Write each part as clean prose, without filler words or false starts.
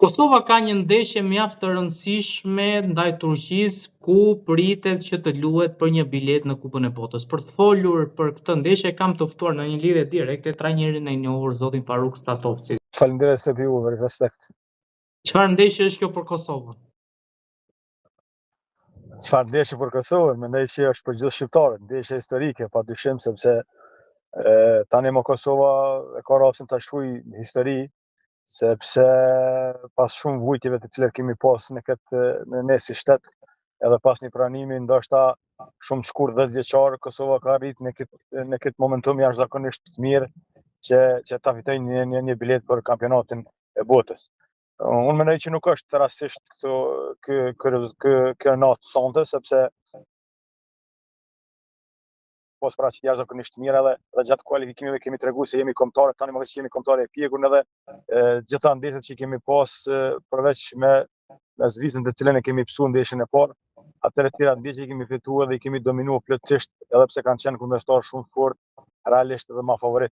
Kosova ka një ndeshje mjaft të rëndësishme ndaj Turqisë ku pritet që të luhet për një biletë në Kupën e Botës. Për të folur për këtë ndeshje kam të ftuar në një lidhje direkte trajnerin e njohur zotin Faruk Statovci. Faleminderit se juve, respekt. Çfarë ndeshje është kjo për Kosovën? Çfarë ndeshje për Kosovën? Mendoj që është për gjithë shqiptarët, ndeshje historike, padyshim sepse tani më Kosova e ka rastin ta shkruajë histori, sepse pas shumë vujtjeve të cilat kemi pas ne si shtet, edhe pas një pranimi ndoshta shumë shkurt 10 vjeçar, Kosova ka arritur në këtë momentum jashtëzakonisht të mirë që ta fitojë një biletë për kampionatin e botës. Unë mendoj që nuk është rastisht kjo natë sonte, sepse pos pra që jashtëzakonisht mirë edhe gjatë kualifikimeve kemi treguar se jemi kombëtarë, tani më që jemi kombëtarë e pjekur edhe gjitha ndeshjet që kemi pas përveç me Zvicrën të cilën e kemi psuar ndeshjen e parë, atëre tjera ndeshje kemi fituar dhe i kemi dominuar plotësisht edhe pse kanë qenë kundërshtar shumë fort, realisht edhe më favorit.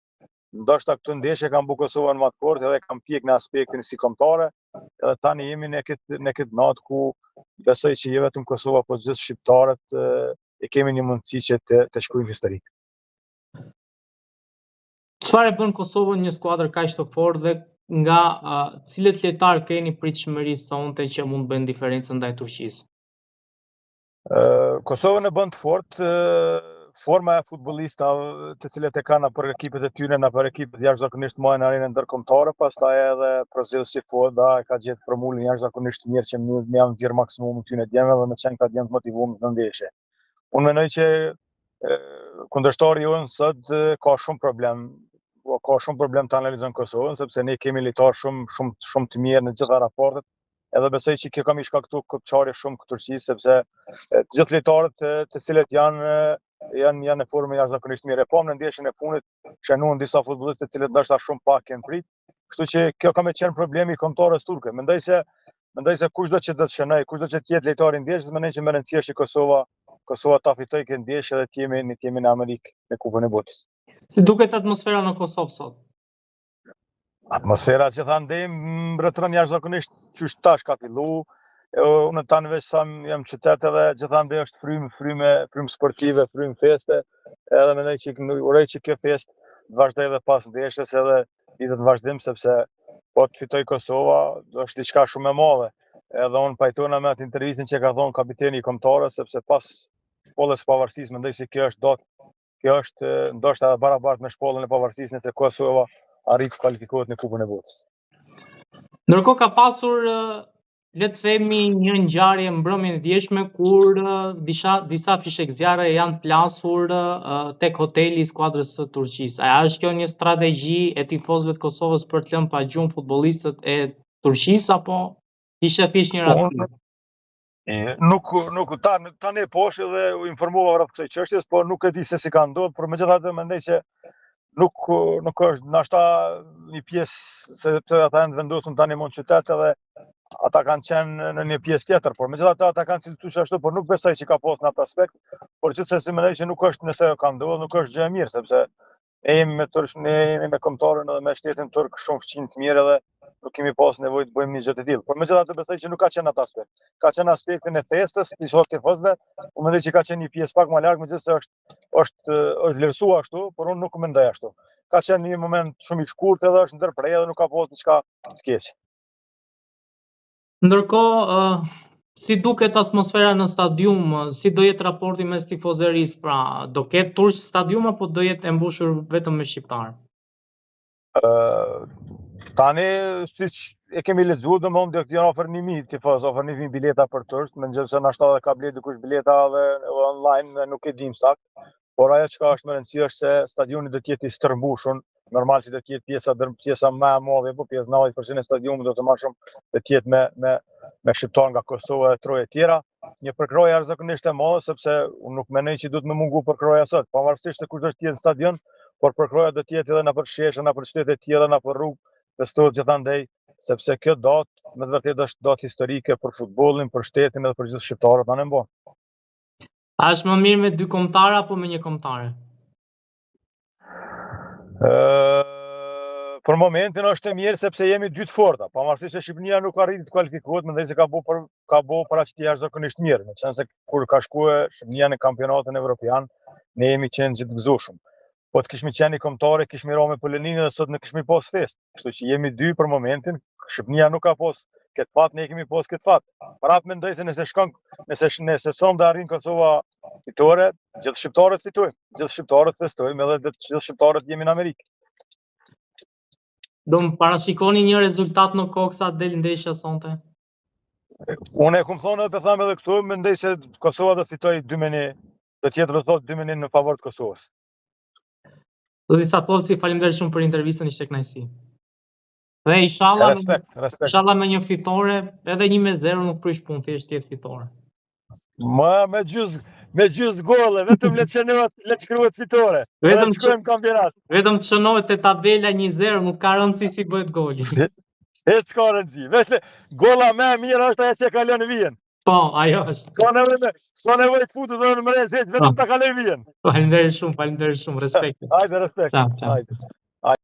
Ndoshta këtë ndeshje kanë bërë Kosovën më të fortë edhe kanë pjek në aspektin si kombëtare, edhe tani jemi në këtë natë ku besoj që jo vetëm Kosova, por gjithë shqiptarët e kemi një mundësi që të shkruajmë histori. Çfarë bën Kosovën një skuadër kaq të fortë dhe nga cilët lojtarë keni pritshmëri sonte që mund bëjnë diferencën ndaj Turqisë? Kosovën e bën të fortë forma e futbollistëve të cilët e kanë për ekipet e tyre, për ekipet jashtëzakonisht më në arenën ndërkombëtare, pastaj edhe Prozilsi Foda ka gjetë formulën jashtëzakonisht mirë që më janë nxjerr maksimumin tyre djemve dhe më çan ka djemt motivuar në ndeshje. Unë mendoj që kundërshtari jonë sot ka shumë problem të analizon Kosovën, sepse ne kemi lojtarë shumë të mirë në gjitha raportet, edhe besoj që kjo kam i shkaktuar kopçarje shumë këtë Turqisë, sepse të gjithë lojtarët të cilët janë në formë jashtëzakonisht mirë. Po në ndeshjen e funit shënuan disa futbollistë të cilët ndoshta shumë pak kanë prit, kështu që kjo ka më qenë problemi i kombëtarës turke. Mendoj se kushdo që do të shënoj, kushdo që të jetë lojtari i ndeshjes, mendoj që më rëndësishë Kosova ta fitojë këtë ndeshje dhe të jemi në Amerikë në Kupën e Botës. Si duket atmosfera në Kosovë sot? Atmosfera që thënë mbretëron jashtëzakonisht qysh tash ka fillu. Unë tani veç sa jam qytet edhe gjithandej është frymë sportive, frymë feste, edhe mendoj që uroj që kjo festë të vazhdojë edhe pas ndeshjes edhe ditët në vazhdim, sepse po të fitoj Kosova është diçka shumë e madhe. Edhe unë pajtona me atë intervistin që ka thonë kapiteni i kombëtarës, sepse pas shkollës së pavarësisë mendoj se kjo është ndoshta edhe barabartë me shkollën e pavarësisë nëse Kosova arrit të kualifikohet në Kupën e Botës. Ndërkohë ka pasur le të themi një ngjarje mbrëmjen e djeshme kur disa fishekzjarre janë plasur tek hoteli i skuadrës së Turqisë. A është kjo një strategji e tifozëve të Kosovës për të lënë pa gjumë futbollistët e Turqisë apo ishte thjesht një rasti? Nuk tani poshtë dhe u informova rreth kësaj çështjes, por nuk e di se si ka ndodhur, por megjithatë mendoj që nuk është ndoshta një pjesë sepse ata janë vendosur tani në qytet edhe ata kanë qenë në një pjesë tjetër, por megjithatë ata kanë cilësuar ashtu, por nuk besoj që ka pas në atë aspekt, por gjithsesi mendoj që nuk është nëse ka ndodhur, nuk është gjë e mirë, sepse ne jemi me kombëtarën edhe me shtetin turk shumë fëmijë të mirë edhe nuk kemi pas nevojë të bëjmë një gjë të tillë. Por megjithatë besoj që nuk ka qenë atë aspekt. Ka qenë aspektin e festës, i shoh tifozëve, unë mendoj që ka qenë një pjesë pak më larg, megjithëse është vlerësuar ashtu, por unë nuk mendoj ashtu. Ka qenë një moment shumë i shkurtë edhe është ndërprerje dhe nuk ka pasur diçka të keq. Ndërkohë, si duket atmosfera në stadium, si do jetë raporti mes tifozërisë, pra do ketë turq stadium apo do jetë e mbushur vetëm me shqiptar? Tani siç e kemi lexuar domthonë do të ofër 1000 tifoz, ofër 1000 bileta për turq, megjithëse na shtatë ka bler dikush bileta edhe online nuk e dim sakt. Por ajo çka është më rëndësishme është se stadiumi do të jetë i stërmbushur, normal që do të jetë pjesa më e madhe, po pjesë 90% e stadiumit do të më shumë do të jetë me shqiptar nga Kosova dhe troje tjera. Një përkrojë jashtëzakonisht e madhe sepse unë nuk mendoj që duhet më mungu përkroja sot, pavarësisht se kush do të jetë në stadion, por përkroja do të jetë edhe nëpër sheshe, nëpër shtete tjera, nëpër rrugë, festohet gjithandej, sepse kjo datë me të vërtetë është datë historike për futbollin, për shtetin edhe për gjithë shqiptarët anë mbo. A është më mirë me 2 kombëtare apo me 1 kombëtare? Për momentin është e mirë sepse jemi dy të forta, pavarësisht se Shqipënia nuk arriti të kualifikohet, mendoj se ka bo për aq jashtëzakonisht mirë, në sense se kur ka shkuar Shqipënia në kampionatin evropian, ne jemi qenë gjithë gëzueshëm. Po të kishmi qenë kombëtare, kishmi ra me Poloninë dhe sot në kishmi pas fest. Kështu që jemi dy për momentin, Shqipënia nuk ka pas këtë fat, ne kemi pas këtë fat. Prap mendoj se nëse sonda arrin Kosova fitore, gjithë shqiptarët fitojnë, gjithë shqiptarët festojmë edhe gjithë shqiptarët jemi në Amerikë. Do më parashikoni një rezultat në kokë sa del ndeshja sonte? Unë e kum thonë edhe tham edhe këtu, mendoj se Kosova do të fitojë 2-1, do të jetë rezultat 2-1 në favor të Kosovës. Zoti Satovci, faleminderit shumë për intervistën, ishte kënaqësi. Dhe inshallah inshallah me një fitore, edhe 1-0 nuk prish punë, thjesht jetë fitore. Me gjys golle, vetëm le të shkruhet fitore. Vetëm të shkojmë kampionat. Vetëm të shënohet te tabela 1-0, nuk ka rëndësi si bëhet goli. S'ka rëndësi. Vetë golla më e mirë është ajo që kalon vijën. Po, ajo është. S'ka nevojë të futet në mëres, vetëm ta kaloj vijën. Faleminderit shumë, respekt. Hajde, respekt. Ciao.